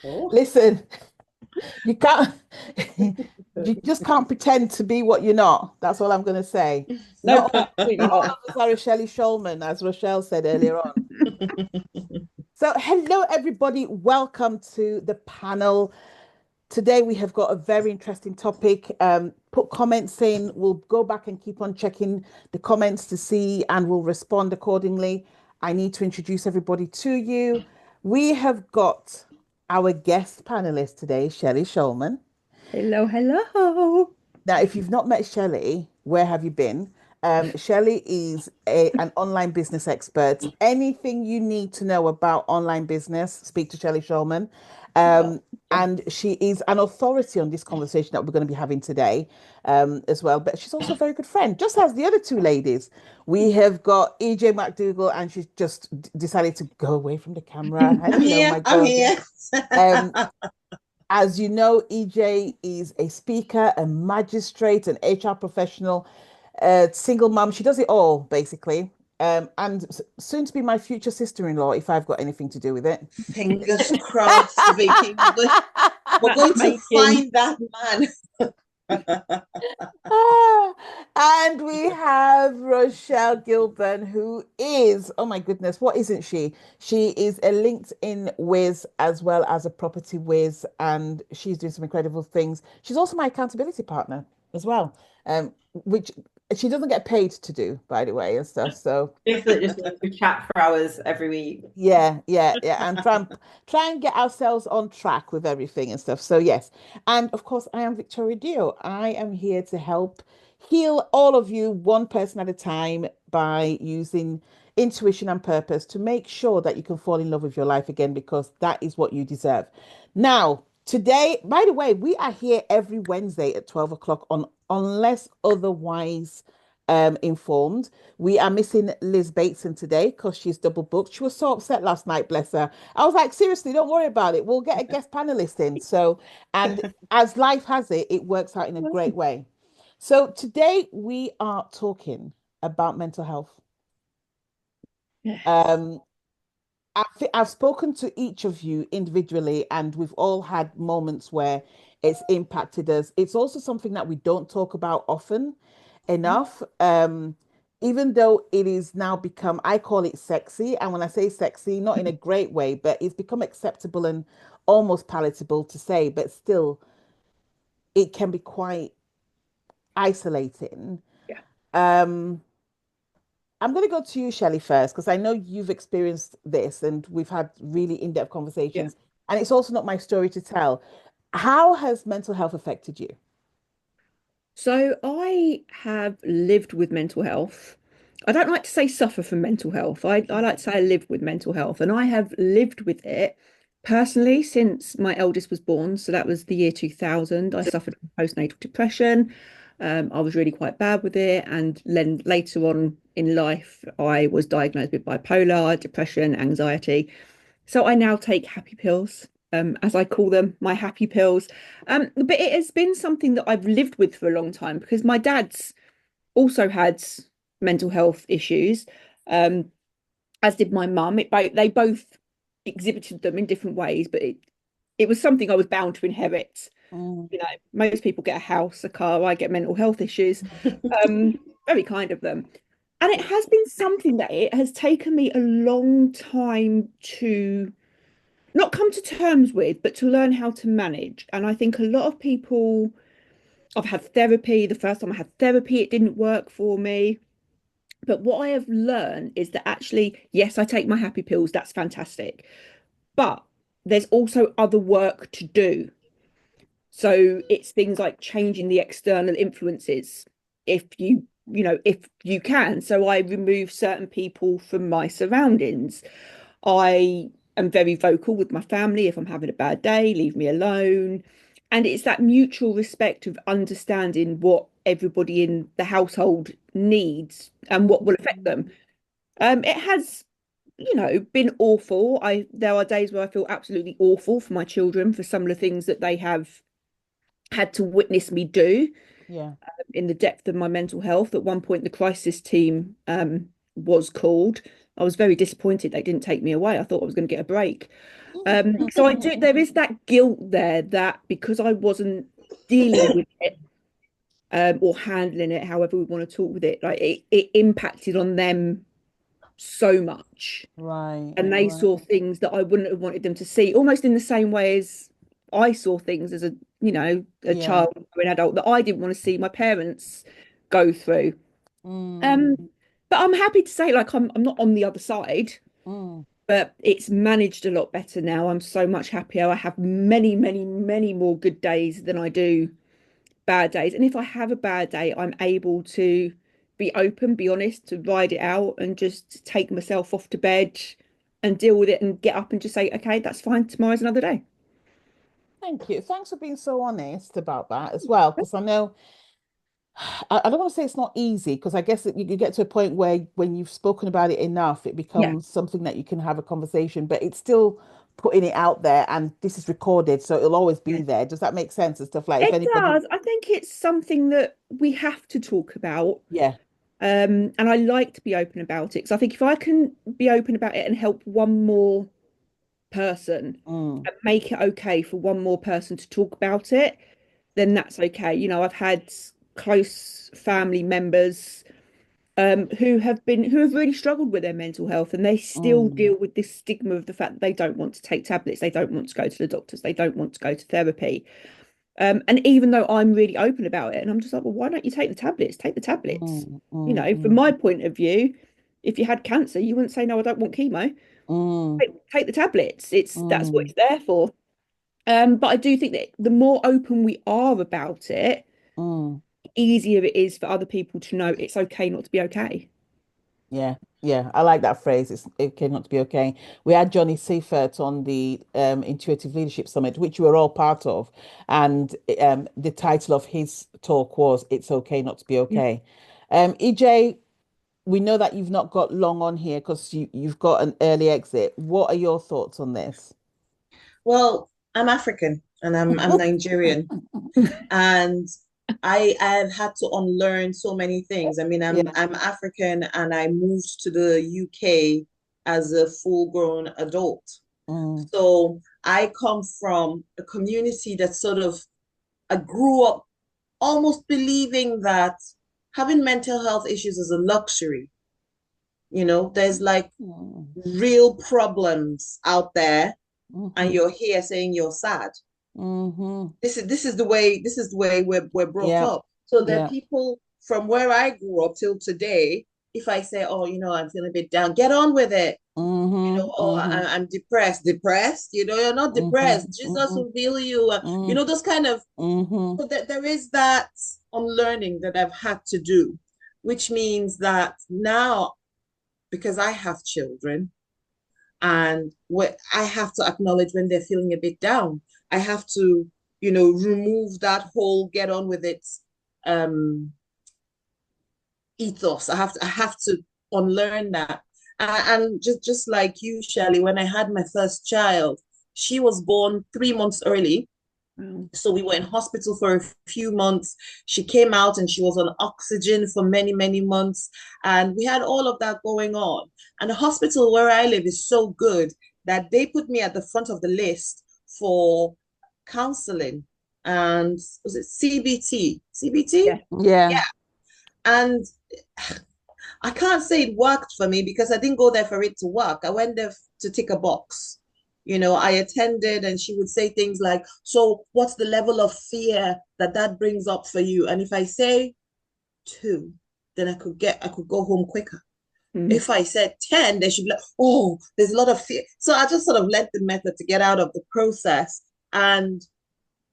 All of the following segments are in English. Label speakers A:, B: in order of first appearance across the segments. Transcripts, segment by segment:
A: Oh,
B: Listen, you can't, you just can't pretend to be what you're not. That's all I'm going to say.
C: No,
B: Not all,
C: absolutely
B: not all
C: not.
B: of us are a Shelley Shulman, as Rochelle said earlier on. So, hello, everybody. Welcome to the panel. Today, we have got a very interesting topic. Put comments in. We'll go back and keep on checking the comments to see, and we'll respond accordingly. I need to introduce everybody to you. We have got our guest panelist today, Shelley Shulman.
C: Hello, hello.
B: Now, if you've not met Shelley, where have you been? Shelley is an online business expert. Anything you need to know about online business, speak to Shelley Shulman.
C: Oh,
B: Um, and she is an authority on this conversation that we're going to be having today as well. But she's also a very good friend, just as the other two ladies. We have got EJ McDougall, and she's just decided to go away from the camera.
A: I'm
B: Hello,
A: here.
B: my
A: I'm
B: God.
A: here.
B: Um, as you know, EJ is a speaker, a magistrate, an HR professional, a single mum. She does it all, basically. And soon to be my future sister-in-law, if I've got anything to do with it.
A: Fingers crossed, Vicky. We're going to
C: making
A: find that man.
B: Ah, and we have Rochelle Gilburn, who is, oh my goodness, what isn't she? She is a LinkedIn whiz as well as a property whiz, and she's doing some incredible things. She's also my accountability partner as well, which she doesn't get paid to do, by the way, and stuff. So
D: Just means we chat for hours every week.
B: yeah, and try and get ourselves on track with everything and stuff. So yes, and of course, I am Victoria Dioh. I am here to help heal all of you one person at a time by using intuition and purpose to make sure that you can fall in love with your life again because that is what you deserve. Now, today, by the way, we are here every Wednesday at 12 o'clock on unless otherwise informed. We are missing Liz Bateson today because she's double booked. She was so upset last night, bless her. I was like, seriously, don't worry about it. We'll get a guest panelist in. So, and as life has it, it works out in a great way. So, today we are talking about mental health.
C: yes.
B: Um, I've spoken to each of you individually, and we've all had moments where it's impacted us. It's also something that we don't talk about often enough. Even though it is now become, I call it sexy. And when I say sexy, not in a great way, but it's become acceptable and almost palatable to say, but still, it can be quite isolating.
C: Yeah.
B: Um, I'm going to go to you, Shelley, first, because I know you've experienced this and we've had really in-depth
C: Yeah.
B: conversations. And it's also not my story to tell. How has mental health affected you?
C: So I have lived with mental health. I don't like to say suffer from mental health. I like to say I live with mental health, and I have lived with it personally since my eldest was born. So that was the year 2000. I suffered from postnatal depression. I was really quite bad with it. And then later on in life, I was diagnosed with bipolar, depression, anxiety. So I now take happy pills, as I call them, my happy pills. But it has been something that I've lived with for a long time because my dad's also had mental health issues, um, as did my mum. They both exhibited them in different ways, but it was something I was bound to inherit.
B: Mm,
C: You know, most people get a house, a car. I get mental health issues. Very kind of them. And it has been something that it has taken me a long time to not come to terms with, but to learn how to manage. And I think a lot of people, I've had therapy. The first time I had therapy, it didn't work for me. But what I have learned is that actually, yes, I take my happy pills. That's fantastic. But there's also other work to do. So it's things like changing the external influences if if you can. So I remove certain people from my surroundings. I am very vocal with my family. If I'm having a bad day, leave me alone. And it's that mutual respect of understanding what everybody in the household needs and what will affect them. It has, been awful. There are days where I feel absolutely awful for my children for some of the things that they have had to witness me do
B: yeah.
C: in the depth of my mental health. At one point, the crisis team was called. I was very disappointed they didn't take me away. I thought I was going to get a break. So I do, there is that guilt there that because I wasn't dealing with it or handling it, however we want to talk with it, like it impacted on them so much.
B: Right.
C: And they saw things that I wouldn't have wanted them to see, almost in the same way as I saw things as a, a child or an adult that I didn't want to see my parents go through. But I'm happy to say, like, I'm not on the other side, but it's managed a lot better now. I'm so much happier. I have many, many, many more good days than I do bad days. And if I have a bad day, I'm able to be open, be honest, to ride it out and just take myself off to bed and deal with it and get up and just say, okay, that's fine. Tomorrow's another day.
B: Thank you. Thanks for being so honest about that as well, because I know I don't want to say it's not easy, because I guess that you get to a point where when you've spoken about it enough, it
C: Yeah.
B: becomes something that you can have a conversation, but it's still putting it out there, and this is recorded, so it'll always be there. Does that make sense and stuff? Like if
C: It
B: anybody,
C: does. I think it's something that we have to talk about.
B: yeah,
C: And I like to be open about it. Because I think if I can be open about it and help one more person and make it okay for one more person to talk about it, then that's okay. I've had close family members who have really struggled with their mental health, and they still deal with this stigma of the fact that they don't want to take tablets, they don't want to go to the doctors, they don't want to go to therapy. And even though I'm really open about it, and I'm just like, well, why don't you take the tablets? Take the tablets. From my point of view, if you had cancer, you wouldn't say, no, I don't want chemo. Take the tablets. That's what it's there for. But I do think that the more open we are about it, the easier it is for other people to know it's okay not to be okay.
B: Yeah, yeah, I like that phrase. It's okay not to be okay. We had Johnny Seifert on the Intuitive Leadership Summit, which we were all part of, and the title of his talk was "It's Okay Not to Be Okay." EJ, we know that you've not got long on here because you've got an early exit. What are your thoughts on this?
A: Well, I'm African and I'm Nigerian, and I've had to unlearn so many things. I mean, I'm African and I moved to the UK as a full-grown adult. So I come from a community that I grew up almost believing that having mental health issues is a luxury. There's like real problems out there, and you're here saying you're sad. This is the way we're brought up. So there are people from where I grew up till today. If I say, oh, I'm feeling a bit down, get on with it. Oh, I'm depressed. You're not depressed. Jesus will heal you. Those kind of. So that there is that unlearning that I've had to do, which means that now, because I have children, and what I have to acknowledge when they're feeling a bit down. I have to, remove that whole get on with it ethos. I have to unlearn that. And just like you, Shelley, when I had my first child, she was born 3 months early. So we were in hospital for a few months. She came out and she was on oxygen for many, many months. And we had all of that going on. And the hospital where I live is so good that they put me at the front of the list for counseling. And was it CBT? CBT?
B: Yeah.
A: And I can't say it worked for me because I didn't go there for it to work. I went there to tick a box. I attended, and she would say things like, so what's the level of fear that brings up for you? And if I say 2, then I could go home quicker. If I said 10, they should be like, oh, there's a lot of fear. So I just sort of led the method to get out of the process. And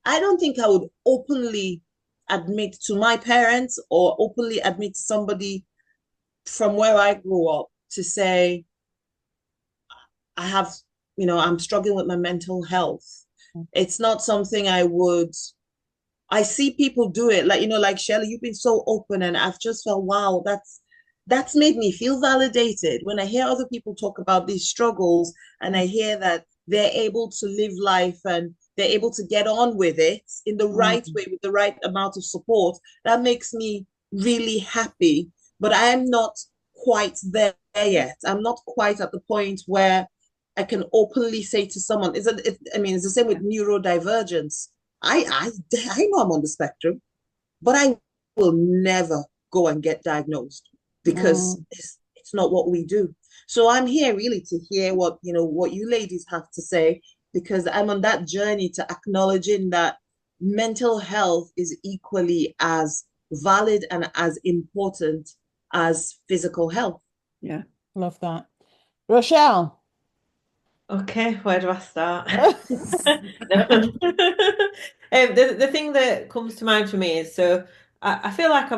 A: I don't think I would openly admit to my parents or openly admit to somebody from where I grew up to say, I have, I'm struggling with my mental health. It's not something I see people do it. Like, like Shelley, you've been so open, and I've just felt, wow, that's made me feel validated. When I hear other people talk about these struggles and I hear that they're able to live life and they're able to get on with it in the right way with the right amount of support, that makes me really happy. But I am not quite there yet. I'm not quite at the point where I can openly say to someone, I mean, it's the same with neurodivergence. I know I'm on the spectrum, but I will never go and get diagnosed because
B: Mm.
A: it's not what we do. So I'm here really to hear what you ladies have to say, because I'm on that journey to acknowledging that mental health is equally as valid and as important as physical health.
C: Yeah.
B: Love that. Rochelle.
D: Okay, where do I start? No. The thing that comes to mind for me is, so I feel like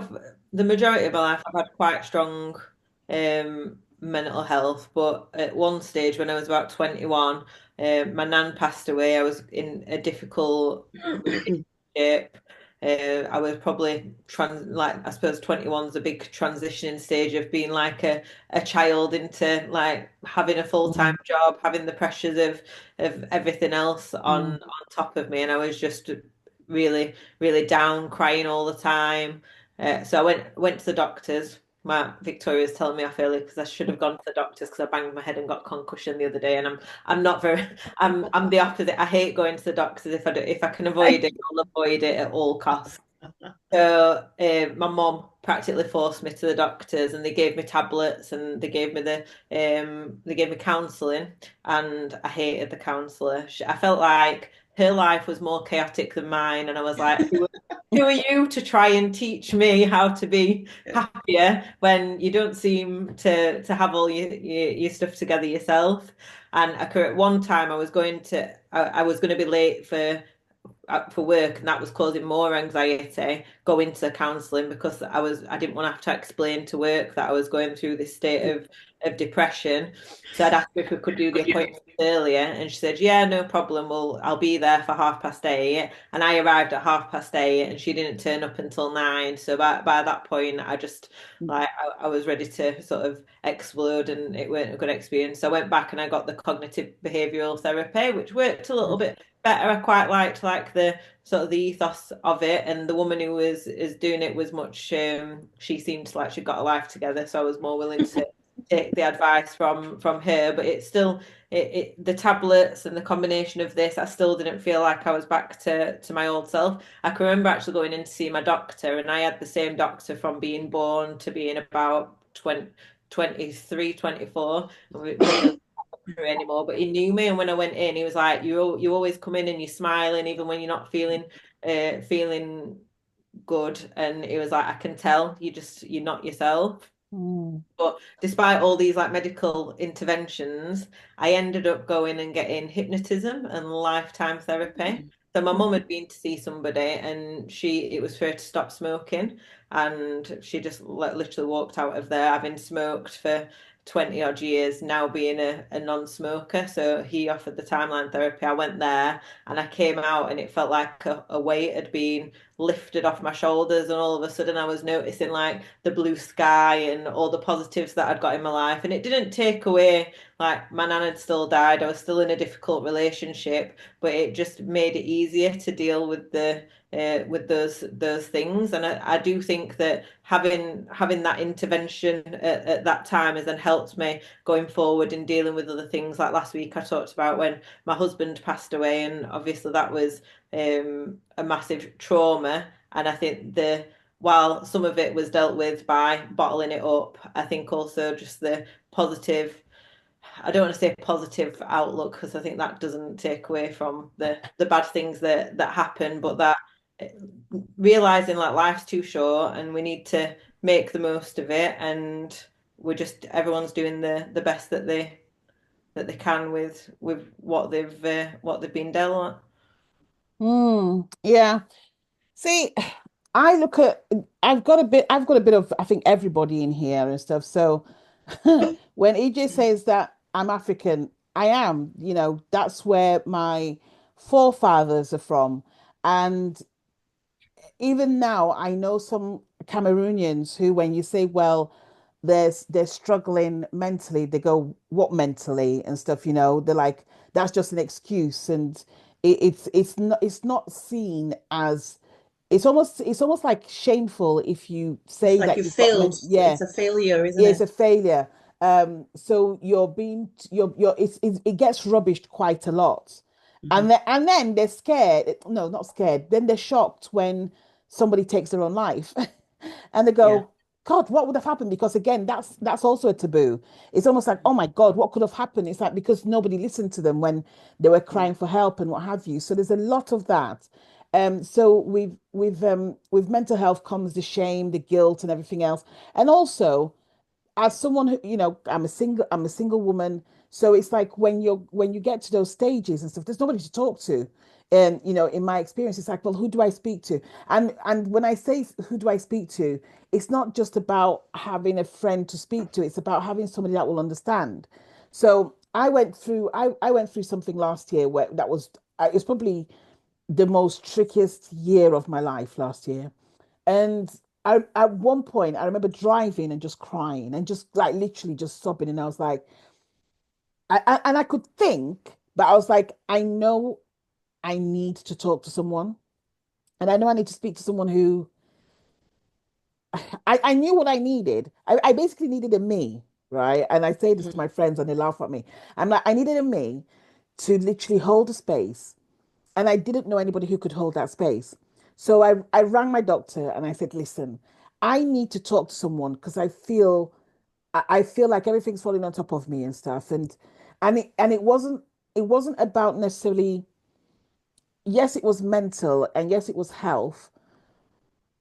D: the majority of my life I've had quite strong mental health, but at one stage when I was about 21, my nan passed away. I was in a difficult relationship. I was probably I suppose 21 is a big transitioning stage of being like a child into like having a full-time job, having the pressures of everything else on top of me, and I was just really, really down, crying all the time. So I went to the doctors. My Victoria was telling me off earlier because I should have gone to the doctors because I banged my head and got concussion the other day, and I'm not very I'm the opposite. I hate going to the doctors. If I can avoid it, I'll avoid it at all costs. So my mom practically forced me to the doctors, and they gave me tablets, and they gave me counselling, and I hated the counsellor. I felt like her life was more chaotic than mine, and I was like, who are you to try and teach me how to be happier when you don't seem to have all your stuff together yourself? And at one time I was going to be late for work, and that was causing more anxiety going to counselling because I didn't want to have to explain to work that I was going through this state of depression. So I'd asked her if we could do the appointment earlier, and she said, yeah, no problem, I'll be there for 8:30. And I arrived at 8:30 and she didn't turn up until 9. So by that point I just like I was ready to sort of explode, and it weren't a good experience. So I went back and I got the cognitive behavioral therapy, which worked a little bit better. I quite liked like the sort of the ethos of it, and the woman who was is doing it was much she seemed like she got a life together, so I was more willing to take the advice from her. But it's still the tablets and the combination of this, I still didn't feel like I was back to my old self. I can remember actually going in to see my doctor, and I had the same doctor from being born to being about 23, 24, and we couldn't really anymore, but he knew me. And when I went in, he was like, you always come in and you're smiling even when you're not feeling good. And it was like, I can tell you're not yourself. But despite all these like medical interventions, I ended up going and getting hypnotism and lifetime therapy. So my mum had been to see somebody, and it was for her to stop smoking, and she just literally walked out of there having smoked for 20 odd years, now being a non-smoker. So he offered the timeline therapy. I went there and I came out, and it felt like a weight had been lifted off my shoulders, and all of a sudden I was noticing like the blue sky and all the positives that I'd got in my life. And it didn't take away, like, my nan had still died, I was still in a difficult relationship, but it just made it easier to deal with those things. And I do think that having that intervention at that time has then helped me going forward in dealing with other things. Like last week I talked about when my husband passed away, and obviously that was a massive trauma. And I think while some of it was dealt with by bottling it up, I think also just the positive, I don't want to say positive outlook, because I think that doesn't take away from the bad things that happen, but that realizing like life's too short and we need to make the most of it, and everyone's doing the best that they can with what they've been dealt.
B: Yeah. See, I've got a bit of, I think, everybody in here and stuff. So when EJ says that I'm African, I am, that's where my forefathers are from. And even now, I know some Cameroonians who, when you say, well, they're struggling mentally, they go, what mentally and stuff, they're like, that's just an excuse. And it's not seen as, it's almost like shameful if you
A: It's
B: say
A: like
B: that
A: you
B: you've got
A: failed.
B: yeah,
A: It's a failure, isn't
B: it's
A: it?
B: a failure. So it gets rubbished quite a lot.
A: Mhm.
B: And then they're scared. No, not scared. Then they're shocked when somebody takes their own life. And they
A: Yeah.
B: go, God, what would have happened? Because again, that's also a taboo. It's almost like, oh my God, what could have happened? It's like because nobody listened to them when they were
A: Yeah.
B: crying for help and what have you. So there's a lot of that. So with mental health comes the shame, the guilt, and everything else. And also, as someone who, I'm a single woman. So it's like when you get to those stages and stuff, there's nobody to talk to. And in my experience, it's like, well, who do I speak to? And when I say who do I speak to, it's not just about having a friend to speak to, it's about having somebody that will understand. So I went through something last year where that was it was probably the most trickiest year of my life last year. And at one point, I remember driving and just crying and just like literally just sobbing. And I was like, and I could think, but I was like, I know I need to talk to someone. And I know I need to speak to someone who I knew what I needed. I basically needed a me, right? And I say this to
A: Mhm.
B: my friends and they laugh at me. I'm like, I needed a me to literally hold a space. And I didn't know anybody who could hold that space. So I rang my doctor and I said, listen, I need to talk to someone because I feel like everything's falling on top of me and stuff. And it wasn't about necessarily, yes, it was mental and yes, it was health,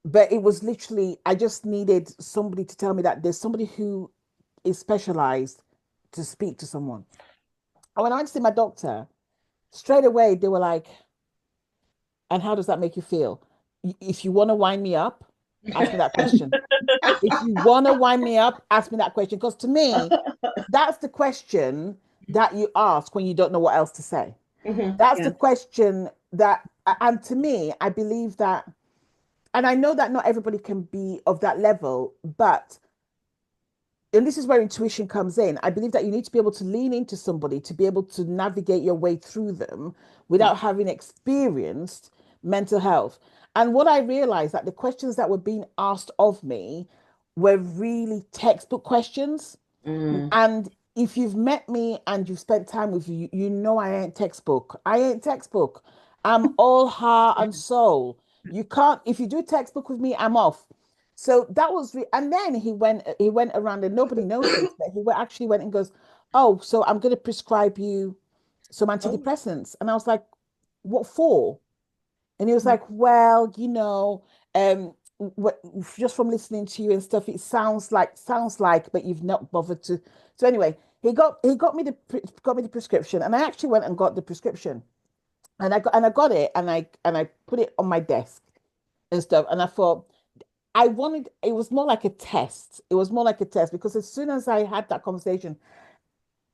B: but it was literally, I just needed somebody to tell me that there's somebody who is specialized to speak to someone. And when I went to see my doctor, straight away they were like, and how does that make you feel? If you want to wind me up, ask me that question. If you want to wind me up, ask me that question. Because to me, that's the question that you ask when you don't know what else to say.
A: Mhm.
B: That's the
A: Yeah.
B: question and to me, I believe that, and I know that not everybody can be of that level, but and this is where intuition comes in. I believe that you need to be able to lean into somebody to be able to navigate your way through them without having experienced mental health. And what I realized that the questions that were being asked of me were really textbook questions.
A: Mm.
B: And if you've met me and you've spent time with you, you know I ain't textbook. I ain't textbook. I'm all heart and soul. You can't, if you do textbook with me, I'm off. So that was, and then he went around and nobody knows this, but actually went and goes, oh, so I'm going to prescribe you some
A: Oh.
B: antidepressants. And I was like, what for? And he was like, well, what just from listening to you and stuff, it sounds like, but you've not bothered to. So anyway, he got me the prescription, and I actually went and got the prescription, and I got it, and I put it on my desk and stuff, and I thought I wanted it was more like a test. It was more like a test because as soon as I had that conversation,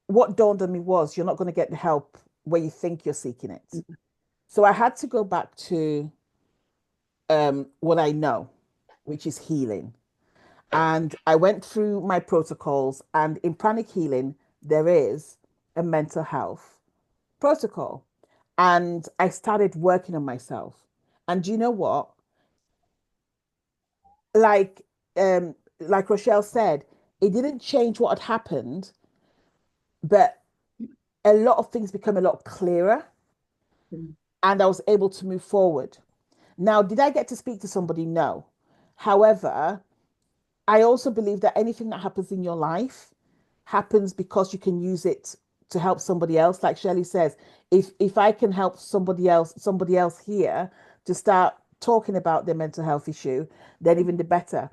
B: what dawned on me was you're not going to get the help where you think you're seeking it. So I had to go back to what I know, which is healing. And I went through my protocols, and in pranic healing, there is a mental health protocol. And I started working on myself. And do you know what? Like like Rochelle said, it didn't change what had happened, but a lot of things become a lot clearer,
A: Mm.
B: and I was able to move forward. Now, did I get to speak to somebody? No. However, I also believe that anything that happens in your life happens because you can use it to help somebody else. Like Shelley says, if I can help somebody else here to start talking about their mental health issue, then even the better.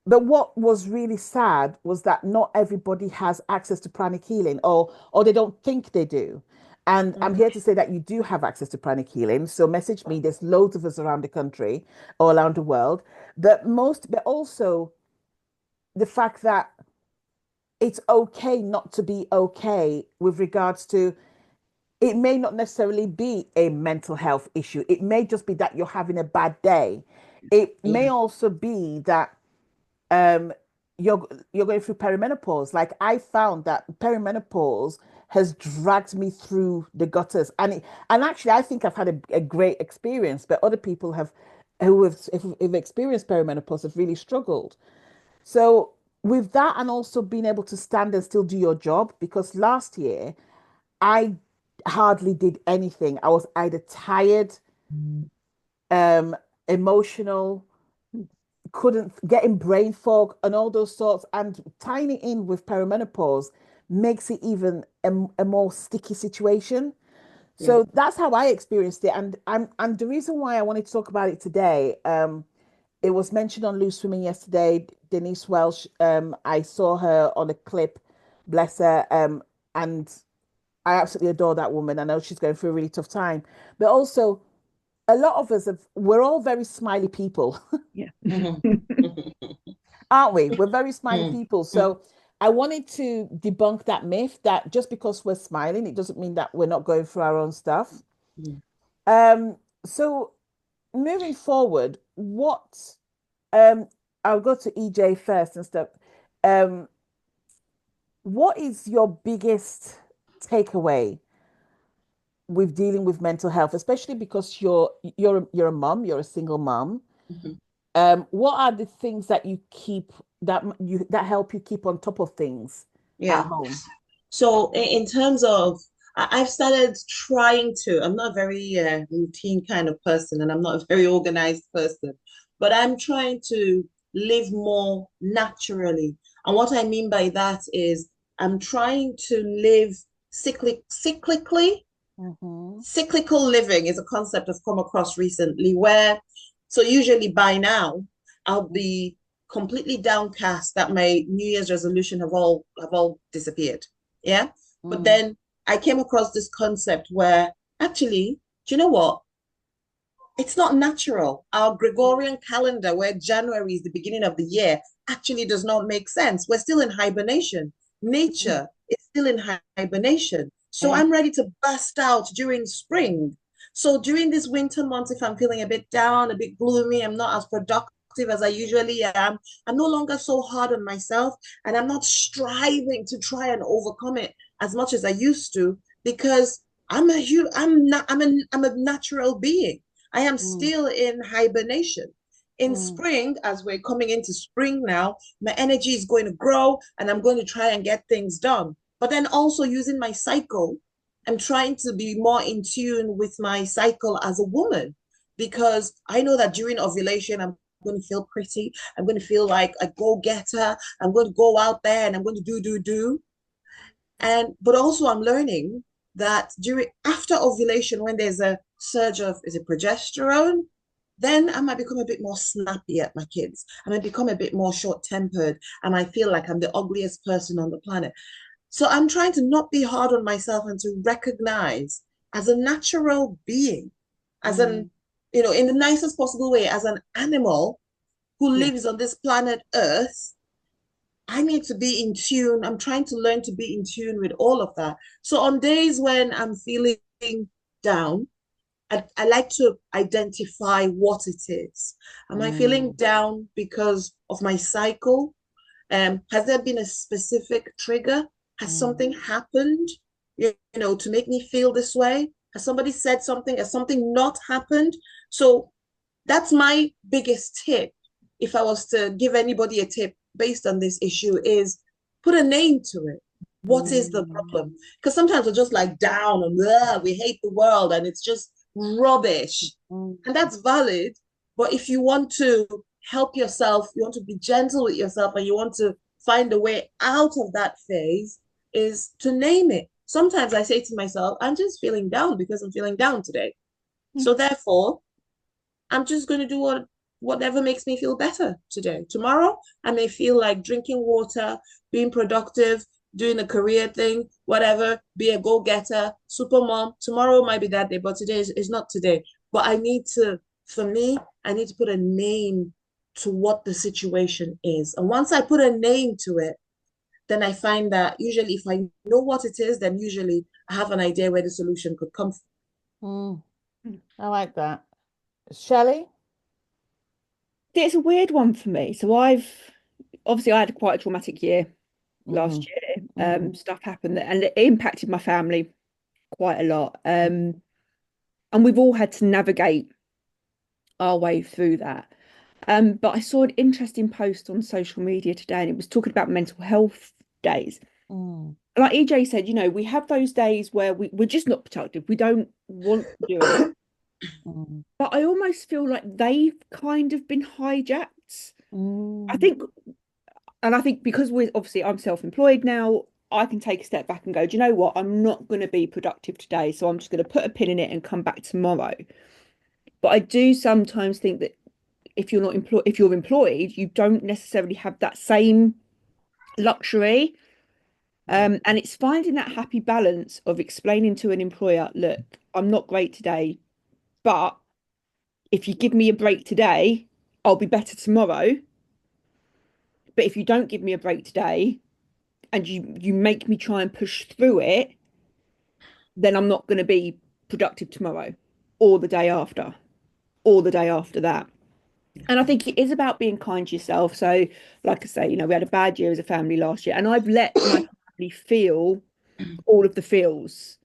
B: But what was really sad was that not everybody has access to pranic healing, or they don't think they do. And I'm
A: Mm.
B: here to say that you do have access to pranic healing. So message me. There's loads of us around the country or around the world. But also the fact that it's okay not to be okay with regards to it may not necessarily be a mental health issue. It may just be that you're having a bad day. It may
A: Yeah.
B: also be that um you're going through perimenopause. Like I found that perimenopause has dragged me through the gutters. And actually I think I've had a great experience, but other people have who have experienced perimenopause have really struggled. So with that, and also being able to stand and still do your job, because last year I hardly did anything. I was either tired, um, emotional, couldn't getting brain fog and all those sorts. And tying it in with perimenopause makes it even a more sticky situation.
A: Yeah.
B: So that's how I experienced it. And the reason why I wanted to talk about it today, it was mentioned on Loose Women yesterday. Denise Welsh, I saw her on a clip, bless her, and I absolutely adore that woman. I know she's going through a really tough time, but also a lot of us we're all very smiley people,
C: Yeah.
B: aren't we? We're very smiley
A: Mm.
B: people. So I wanted to debunk that myth that just because we're smiling, it doesn't mean that we're not going through our own stuff.
A: Mm.
B: So moving forward, what um I'll go to EJ first and stuff. Um, what is your biggest takeaway with dealing with mental health, especially because you're a mom, you're a single mom.
A: Mhm.
B: What are the things that you keep that help you keep on top of things at
A: Yeah.
B: home?
A: So in terms of, I've started trying to, I'm not a very routine kind of person and I'm not a very organized person, but I'm trying to live more naturally. And what I mean by that is I'm trying to live cyclically.
B: Mm-hmm.
A: Cyclical living is a concept I've come across recently where, so usually by now, I'll be completely downcast that my New Year's resolution have all disappeared. Yeah. But
B: Mm,
A: then I came across this concept where actually, do you know what? It's not natural. Our Gregorian calendar, where January is the beginning of the year, actually does not make sense. We're still in hibernation.
B: mm,
A: Nature is still in hibernation. So
B: yeah.
A: I'm ready to burst out during spring. So during these winter months, if I'm feeling a bit down, a bit gloomy, I'm not as productive as I usually am, I'm no longer so hard on myself, and I'm not striving to try and overcome it as much as I used to because I'm a natural being. I am
B: Mm,
A: still in hibernation. In
B: mm,
A: spring, as we're coming into spring now, my energy is going to grow and I'm going to try and get things done. But then also using my cycle, I'm trying to be more in tune with my cycle as a woman because I know that during ovulation, I'm going to feel pretty. I'm going to feel like a go-getter. I'm going to go out there and I'm going to do. But also I'm learning that during after ovulation, when there's a surge of is it progesterone, then I might become a bit more snappy at my kids. I might become a bit more short-tempered, and I feel like I'm the ugliest person on the planet. So I'm trying to not be hard on myself and to recognize as a natural being, as
B: mm,
A: an, in the nicest possible way, as an animal who
C: Yeah.
A: lives on this planet Earth. I need to be in tune. I'm trying to learn to be in tune with all of that. So on days when I'm feeling down, I like to identify what it is. Am I feeling
B: mm,
A: down because of my cycle? Has there been a specific trigger? Has
B: mm,
A: something happened, to make me feel this way? Has somebody said something? Has something not happened? So that's my biggest tip. If I was to give anybody a tip based on this issue, is put a name to it. What is the
B: mm,
A: problem? Because sometimes we're just like down and we hate the world and it's just rubbish.
B: mm,
A: And that's valid. But if you want to help yourself, you want to be gentle with yourself, and you want to find a way out of that phase, is to name it. Sometimes I say to myself, I'm just feeling down because I'm feeling down today. So therefore, I'm just going to do whatever makes me feel better today. Tomorrow, I may feel like drinking water, being productive, doing a career thing, whatever, be a go-getter, super mom. Tomorrow might be that day, but today is not today. But for me, I need to put a name to what the situation is. And once I put a name to it, then I find that usually if I know what it is, then usually I have an idea where the solution could come from.
B: mm. I like that. Shelley?
C: It's a weird one for me. So I had quite a traumatic year
B: Mm-hmm,
C: last year.
B: mm-hmm,
C: Stuff happened and it impacted my family quite a lot. And we've all had to navigate our way through that. But I saw an interesting post on social media today, and it was talking about mental health days.
B: Mm.
C: Like EJ said, we have those days where we're just not productive. We don't want to do it.
B: Mm.
C: But I almost feel like they've kind of been hijacked. I
B: Mm.
C: think, and I think because I'm self-employed now, I can take a step back and go, do you know what? I'm not going to be productive today, so I'm just going to put a pin in it and come back tomorrow. But I do sometimes think that if you're employed, you don't necessarily have that same luxury. And it's finding that happy balance of explaining to an employer, look, I'm not great today, but if you give me a break today, I'll be better tomorrow. But if you don't give me a break today and you make me try and push through it, then I'm not going to be productive tomorrow or the day after or the day after that. And I think it is about being kind to yourself. So, like I say, we had a bad year as a family last year, and I've let my family feel all of the feels.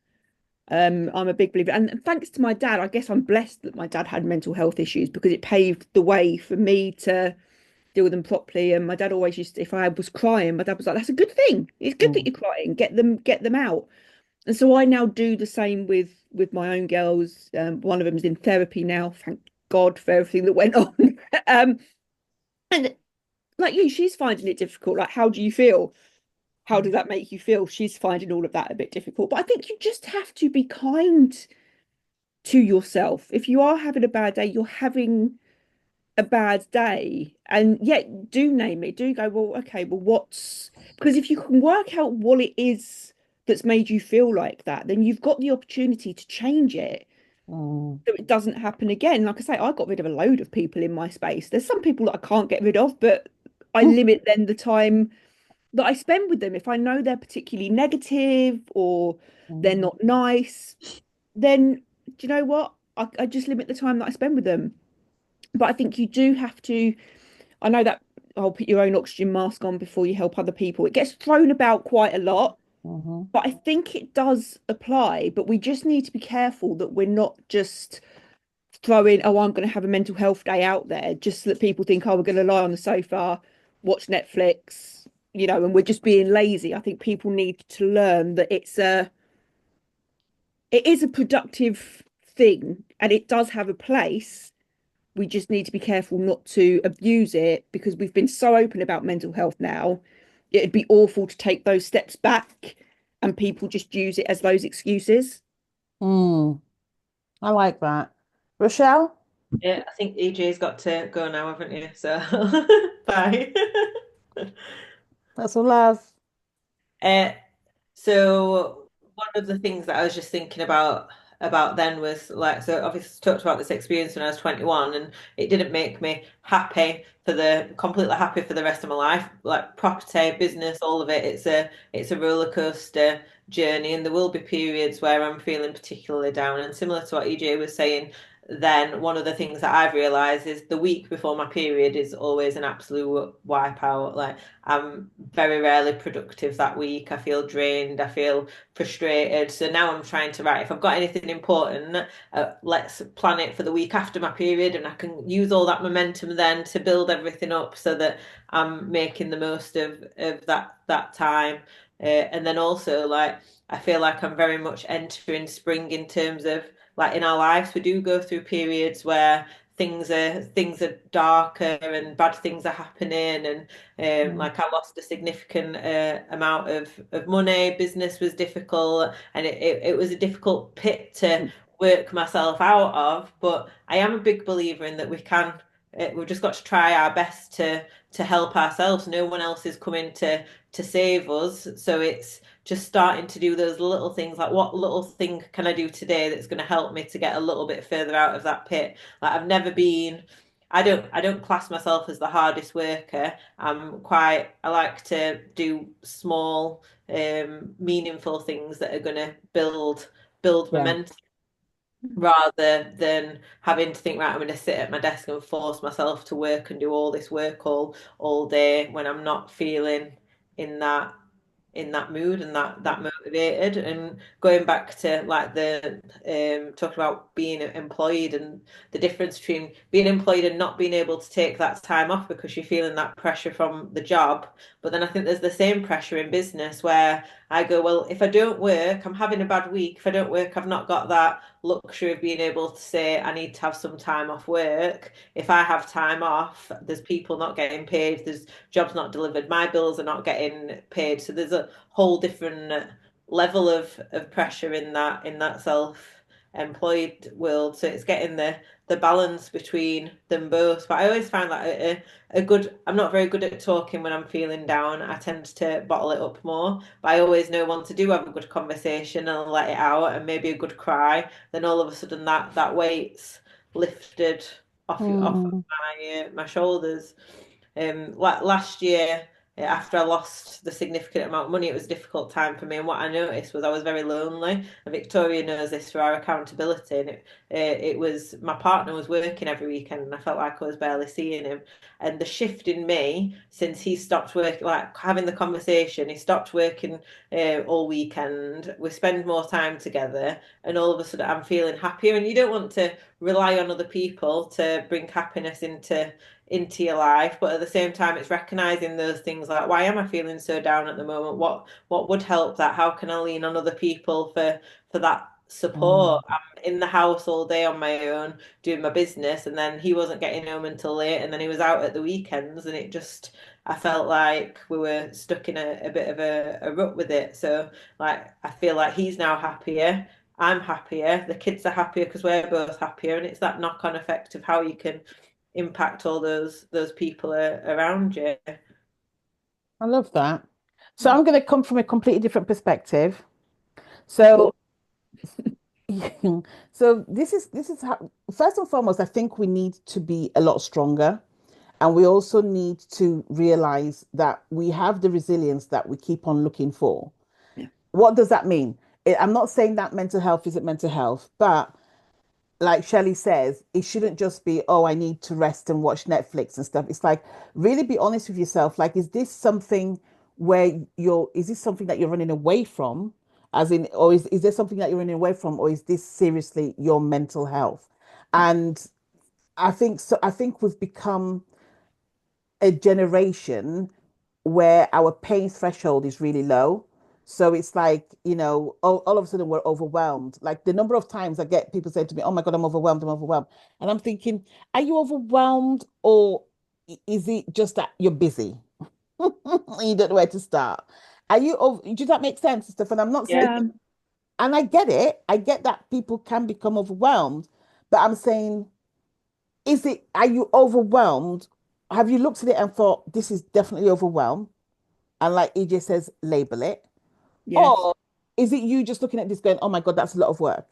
C: I'm a big believer, and thanks to my dad, I guess I'm blessed that my dad had mental health issues because it paved the way for me to deal with them properly. And my dad always used to, if I was crying, my dad was like, "That's a good thing. It's good that
B: Mm.
C: you're crying. Get them out." And so I now do the same with my own girls. One of them's in therapy now. Thank God for everything that went on. And like you, she's finding it difficult. Like, how do you feel? How does that make you feel? She's finding all of that a bit difficult. But I think you just have to be kind to yourself. If you are having a bad day, you're having a bad day. And yet do name it. Do go, well, okay, well, because if you can work out what it is that's made you feel like that, then you've got the opportunity to change it
B: Mm.
C: so it doesn't happen again. Like I say, I got rid of a load of people in my space. There's some people that I can't get rid of, but I limit then the time that I spend with them. If I know they're particularly negative or they're
B: Mm.
C: not nice, then do you know what? I just limit the time that I spend with them. But I think you do have to, I know that I'll put your own oxygen mask on before you help other people. It gets thrown about quite a lot,
B: Mhm.
C: but I think it does apply. But we just need to be careful that we're not just throwing, oh, I'm going to have a mental health day out there just so that people think, oh, we're going to lie on the sofa, watch Netflix, and we're just being lazy. I think people need to learn that it is a productive thing and it does have a place. We just need to be careful not to abuse it because we've been so open about mental health now. It'd be awful to take those steps back and people just use it as those excuses.
B: Mm. I like that. Rochelle?
D: Yeah, I think EJ's got to go now, haven't you? So bye.
B: That's a love.
D: Uh, so one of the things that I was just thinking about then was like, so obviously talked about this experience when I was 21, and it didn't make me completely happy for the rest of my life. Like property, business, all of it. It's a roller coaster journey, and there will be periods where I'm feeling particularly down. And similar to what EJ was saying, then one of the things that I've realized is the week before my period is always an absolute wipeout. Like I'm very rarely productive that week. I feel drained. I feel frustrated. So now I'm trying to write, if I've got anything important, let's plan it for the week after my period, and I can use all that momentum then to build everything up so that I'm making the most of that time. And then also like I feel like I'm very much entering spring in terms of like in our lives we do go through periods where things are darker and bad things are happening, and
B: Mm.
D: like I lost a significant amount of money. Business was difficult, and it was a difficult pit to work myself out of. But I am a big believer in that we've just got to try our best to help ourselves. No one else is coming to save us, so it's just starting to do those little things, like what little thing can I do today that's going to help me to get a little bit further out of that pit. Like I don't class myself as the hardest worker. I like to do small, meaningful things that are going to build
B: Yeah.
D: momentum rather than having to think, right, I'm going to sit at my desk and force myself to work and do all this work all day when I'm not feeling in that mood and that motivated. And going back to like the talking about being employed and the difference between being employed and not being able to take that time off because you're feeling that pressure from the job. But then I think there's the same pressure in business where I go, well, if I don't work, I'm having a bad week. If I don't work, I've not got that luxury of being able to say I need to have some time off work. If I have time off, there's people not getting paid, there's jobs not delivered, my bills are not getting paid. So there's a whole different level of pressure in that self-employed world. So it's getting the balance between them both. But I always find like a good, I'm not very good at talking when I'm feeling down. I tend to bottle it up more. But I always know when to do have a good conversation and let it out and maybe a good cry. Then all of a sudden that weight's lifted off of my shoulders. Last year, after I lost the significant amount of money, it was a difficult time for me. And what I noticed was I was very lonely. And Victoria knows this for our accountability. And it was my partner was working every weekend, and I felt like I was barely seeing him. And the shift in me since he stopped working, like having the conversation, he stopped working all weekend. We spend more time together, and all of a sudden I'm feeling happier. And you don't want to rely on other people to bring happiness into your life, but at the same time it's recognizing those things like, why am I feeling so down at the moment? What would help that? How can I lean on other people for that support? I'm in the house all day on my own doing my business, and then he wasn't getting home until late, and then he was out at the weekends, and it just, I felt like we were stuck in a bit of a rut with it. So like I feel like he's now happier, I'm happier, the kids are happier because we're both happier, and it's that knock-on effect of how you can impact all those people around you.
B: I love that. So I'm going to come from a completely different perspective. So, so this is how, first and foremost, I think we need to be a lot stronger, and we also need to realize that we have the resilience that we keep on looking for.
C: Yeah.
B: What does that mean? I'm not saying that mental health isn't mental health, but like Shelley says, it shouldn't just be, oh, I need to rest and watch Netflix and stuff. It's like, really be honest with yourself. Like, is this something is this something that you're running away from? As in, or is there something that you're running away from? Or is this seriously your mental health? And I think so. I think we've become a generation where our pain threshold is really low. So it's like, all of a sudden we're overwhelmed. Like the number of times I get people say to me, oh my God, I'm overwhelmed, I'm overwhelmed. And I'm thinking, are you overwhelmed, or is it just that you're busy? You don't know where to start. Does that make sense, Steph? And I'm not saying,
C: Yeah.
B: and I get it. I get that people can become overwhelmed, but I'm saying, are you overwhelmed? Have you looked at it and thought, this is definitely overwhelmed? And like EJ says, label it.
C: Yes.
B: Or is it you just looking at this going, oh my God, that's a lot of work?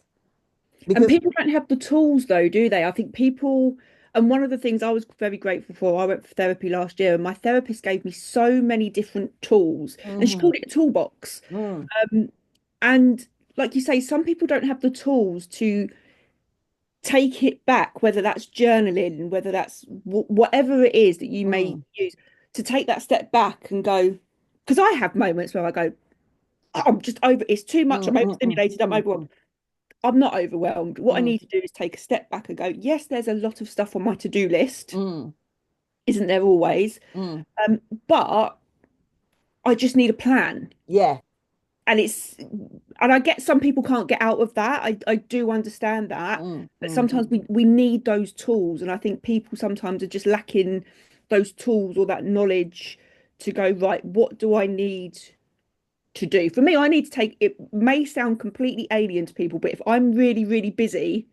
C: And
B: Because
C: people don't have the tools though, do they? I think people, and one of the things I was very grateful for, I went for therapy last year, and my therapist gave me so many different tools, and she called it a toolbox.
B: mm,
C: And like you say, some people don't have the tools to take it back, whether that's journaling, whether that's whatever it is that you may use, to take that step back and go, because I have moments where I go, I'm just over, it's too much, I'm overstimulated, I'm overwhelmed. I'm not overwhelmed. What I need to do is take a step back and go, yes, there's a lot of stuff on my to-do list, isn't there always? But I just need a plan.
B: yeah.
C: And I get some people can't get out of that. I do understand that. But sometimes we need those tools. And I think people sometimes are just lacking those tools or that knowledge to go, right, what do I need to do? For me, I need to take, it may sound completely alien to people, but if I'm really, really busy,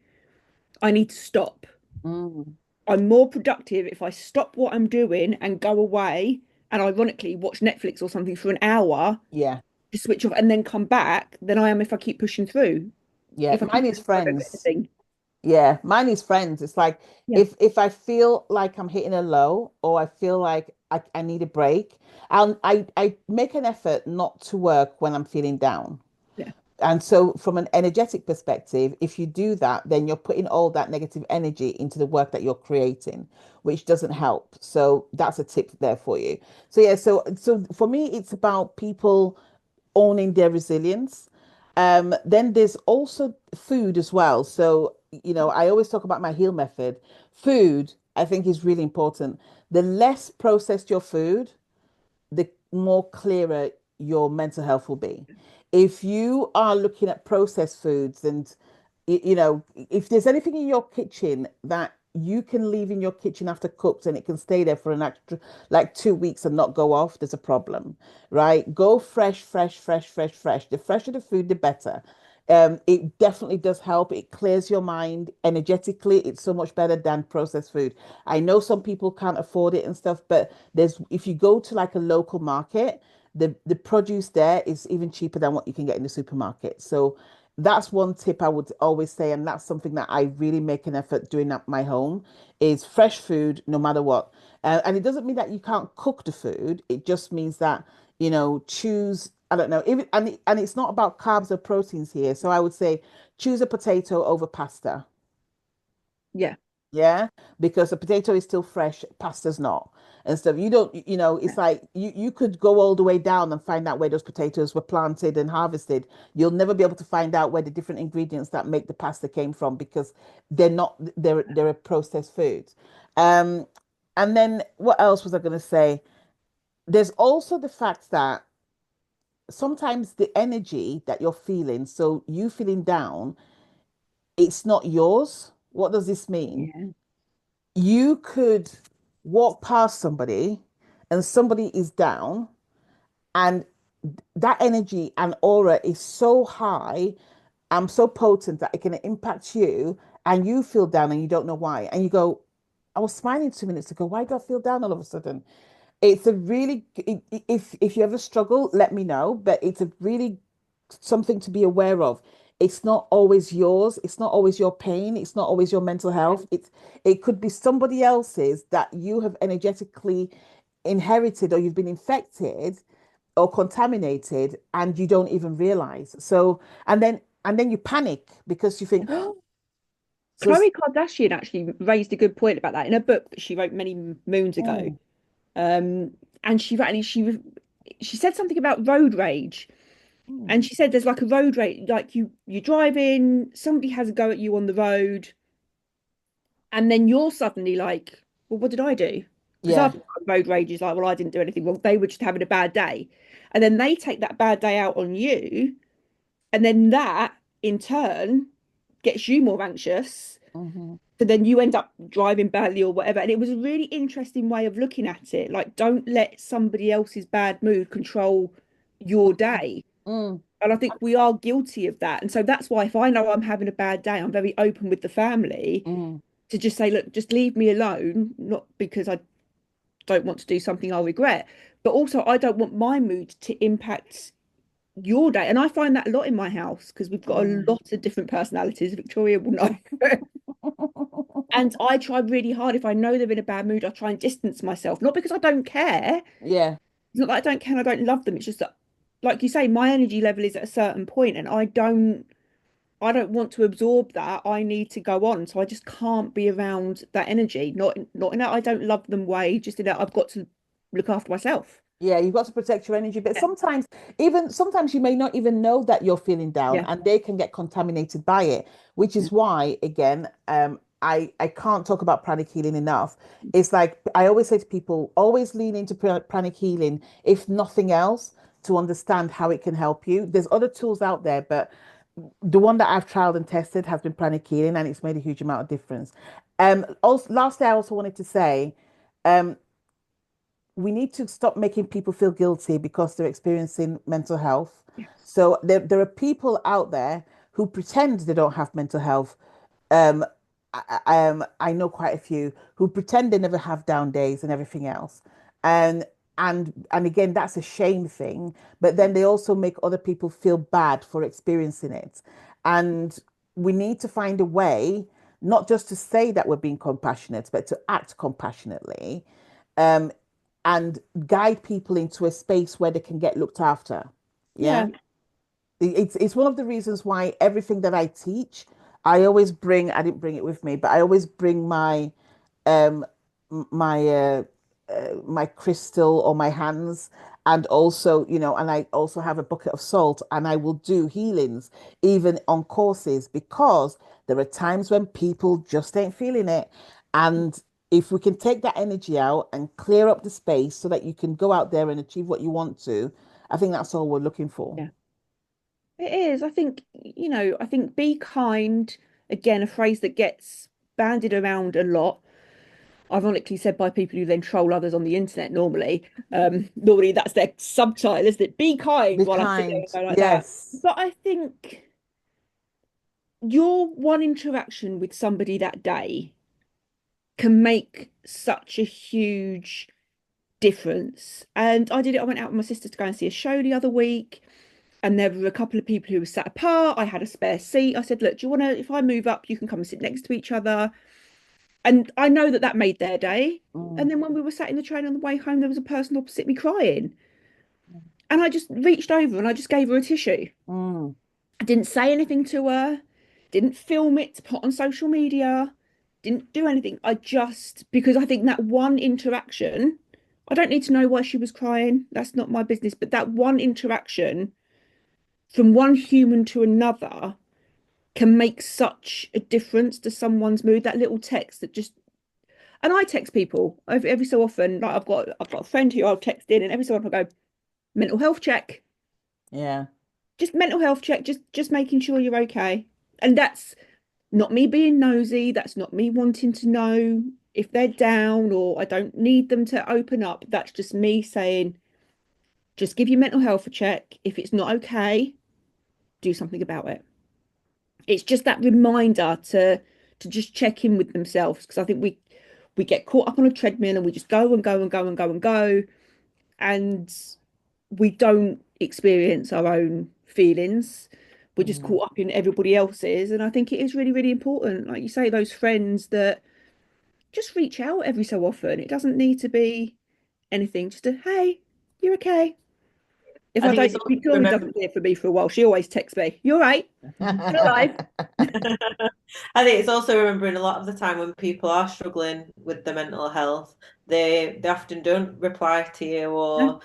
C: I need to stop. I'm more productive if I stop what I'm doing and go away and ironically watch Netflix or something for an hour.
B: Yeah.
C: To switch off and then come back than I am if I keep pushing through.
B: Yeah.
C: If I
B: Mine
C: keep
B: is friends.
C: anything.
B: Yeah. Mine is friends. It's like
C: Yeah.
B: if I feel like I'm hitting a low, or I feel like I need a break, I make an effort not to work when I'm feeling down.
C: Yeah.
B: And so from an energetic perspective, if you do that, then you're putting all that negative energy into the work that you're creating, which doesn't help. So that's a tip there for you. So yeah, so for me, it's about people owning their resilience. Then there's also food as well. So, I always talk about my heal method. Food, I think, is really important. The less processed your food, the more clearer your mental health will be. If you are looking at processed foods and if there's anything in your kitchen that you can leave in your kitchen after cooked and it can stay there for an extra like 2 weeks and not go off, there's a problem, right? Go fresh, fresh, fresh, fresh, fresh. The fresher the food, the better. It definitely does help. It clears your mind energetically. It's so much better than processed food. I know some people can't afford it and stuff, but if you go to like a local market, the produce there is even cheaper than what you can get in the supermarket. So that's one tip I would always say, and that's something that I really make an effort doing at my home is fresh food no matter what. And it doesn't mean that you can't cook the food. It just means that, choose, I don't know, even and it's not about carbs or proteins here. So I would say choose a potato over pasta.
C: Yeah.
B: Yeah, because the potato is still fresh, pasta's not. And stuff. You don't, it's like you could go all the way down and find out where those potatoes were planted and harvested. You'll never be able to find out where the different ingredients that make the pasta came from because they're a processed food. Um, and then what else was I going to say? There's also the fact that sometimes the energy that you're feeling, so you feeling down, it's not yours. What does this mean?
C: Yeah.
B: You could walk past somebody and somebody is down and that energy and aura is so high and so potent that it can impact you and you feel down and you don't know why. And you go, I was smiling 2 minutes ago. Why do I feel down all of a sudden? It's a really, if you ever struggle, let me know. But it's a really something to be aware of. It's not always yours. It's not always your pain. It's not always your mental health. It could be somebody else's that you have energetically inherited or you've been infected or contaminated and you don't even realize. So and then you panic because you think, oh, so
C: Khloe Kardashian actually raised a good point about that in a book that she wrote many moons ago.
B: mm,
C: And she said something about road rage.
B: mm,
C: And she said there's like a road rage, like you're driving, somebody has a go at you on the road, and then you're suddenly like, well, what did I do? Because
B: yeah,
C: after road rage is like, well, I didn't do anything wrong. They were just having a bad day. And then they take that bad day out on you, and then that in turn gets you more anxious.
B: mhm,
C: So then you end up driving badly or whatever. And it was a really interesting way of looking at it. Like, don't let somebody else's bad mood control your day.
B: mm,
C: And I think we are guilty of that. And so that's why if I know I'm having a bad day, I'm very open with the family
B: mm.
C: to just say, look, just leave me alone, not because I don't want to do something I'll regret, but also I don't want my mood to impact your day. And I find that a lot in my house because we've got a
B: Mm.
C: lot of different personalities. Victoria will know. And I try really hard. If I know they're in a bad mood, I try and distance myself, not because I don't care.
B: Yeah,
C: It's not that I don't care, and I don't love them. It's just that, like you say, my energy level is at a certain point, and I don't want to absorb that. I need to go on. So I just can't be around that energy. Not in that I don't love them way, just in that I've got to look after myself.
B: yeah, you've got to protect your energy, but sometimes you may not even know that you're feeling down
C: Yeah.
B: and they can get contaminated by it, which
C: Yeah.
B: is why, again, I can't talk about pranic healing enough. It's like I always say to people, always lean into pranic healing, if nothing else, to understand how it can help you. There's other tools out there, but the one that I've trialed and tested has been pranic healing, and it's made a huge amount of difference. Also, lastly, I also wanted to say, um, we need to stop making people feel guilty because they're experiencing mental health.
C: Yes.
B: So there are people out there who pretend they don't have mental health. Um, I know quite a few who pretend they never have down days and everything else. And and again, that's a shame thing. But then they also make other people feel bad for experiencing it. And we need to find a way, not just to say that we're being compassionate, but to act compassionately. Um, and guide people into a space where they can get looked after. Yeah.
C: Yeah.
B: It's one of the reasons why everything that I teach, I didn't bring it with me, but I always bring um my my crystal or my hands And also, and I also have a bucket of salt and I will do healings even on courses because there are times when people just ain't feeling it. And if we can take that energy out and clear up the space so that you can go out there and achieve what you want to, I think that's all we're looking for.
C: Yeah, it is. I think, I think be kind, again, a phrase that gets bandied around a lot, ironically said by people who then troll others on the internet normally. Normally that's their subtitle, isn't it? Be kind
B: Be
C: while I sit there
B: kind.
C: and go like that.
B: Yes.
C: But I think your one interaction with somebody that day can make such a huge difference. And I did it. I went out with my sister to go and see a show the other week, and there were a couple of people who were sat apart. I had a spare seat. I said, "Look, do you want to? If I move up, you can come and sit next to each other." And I know that that made their day. And
B: Mm,
C: then when we were sat in the train on the way home, there was a person opposite me crying, and I just reached over and I just gave her a tissue.
B: mm,
C: I didn't say anything to her, didn't film it to put on social media, didn't do anything. I just, because I think that one interaction, I don't need to know why she was crying. That's not my business. But that one interaction from one human to another can make such a difference to someone's mood. That little text that just, and I text people every so often. Like I've got a friend who I'll text in, and every so often I go, mental health check,
B: yeah.
C: just mental health check, just making sure you're okay. And that's not me being nosy. That's not me wanting to know if they're down, or I don't need them to open up. That's just me saying, just give your mental health a check. If it's not okay, do something about it. It's just that reminder to just check in with themselves, because I think we get caught up on a treadmill and we just go and go and go and go and go, and we don't experience our own feelings. We're just
B: Mm.
C: caught up in everybody else's. And I think it is really, really important, like you say, those friends that just reach out every so often. It doesn't need to be anything, just a hey, you're okay. If
D: I
C: I
D: think
C: don't,
D: it's also
C: if Victoria
D: remember.
C: doesn't hear from me for a while, she always texts me, you're right, still alive.
D: I think it's also remembering a lot of the time when people are struggling with their mental health, they often don't reply to you,
C: Yeah,
D: or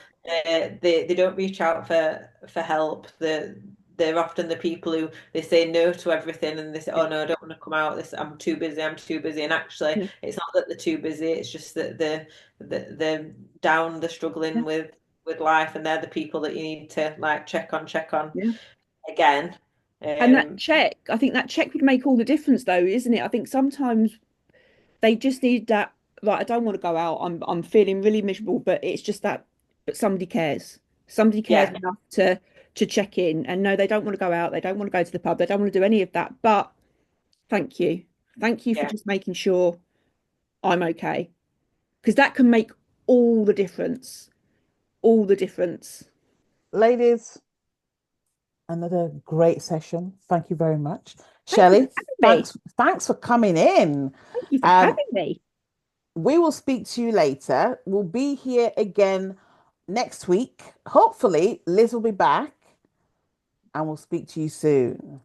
D: they don't reach out for help. They're often the people who they say no to everything, and they say, "Oh no, I don't want to come out. This I'm too busy. I'm too busy." And actually,
C: yeah,
D: it's not that they're too busy. It's just that they're down. They're
C: yeah,
D: struggling with life, and they're the people that you need to like check on
C: yeah.
D: again.
C: And that
D: Um,
C: check, I think that check would make all the difference though, isn't it? I think sometimes they just need that, like, I don't want to go out. I'm feeling really miserable, but it's just that, but somebody cares. Somebody cares
D: yeah,
C: enough to check in. And no, they don't want to go out, they don't want to go to the pub, they don't want to do any of that. But thank you. Thank you for
D: yeah.
C: just making sure I'm okay. Because that can make all the difference. All the difference.
B: Ladies, another great session. Thank you very much.
C: Thank you for
B: Shelley,
C: having me.
B: thanks for coming in.
C: Thank you for
B: Um,
C: having me.
B: we will speak to you later. We'll be here again next week. Hopefully, Liz will be back and we'll speak to you soon.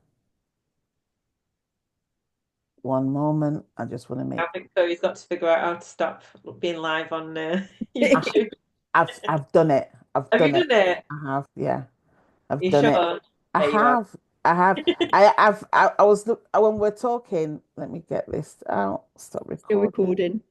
B: One moment. I just want to
D: I
B: make
D: think so. He's got to figure out how to stop being live on
B: I,
D: YouTube.
B: I've done it. I've
D: Have you
B: done it.
D: done it?
B: I have, yeah. I've
D: You
B: done it.
D: sure?
B: I
D: Yeah, you have.
B: have. I have. I was when we're talking, let me get this out. Stop
C: Still
B: recording.
C: recording.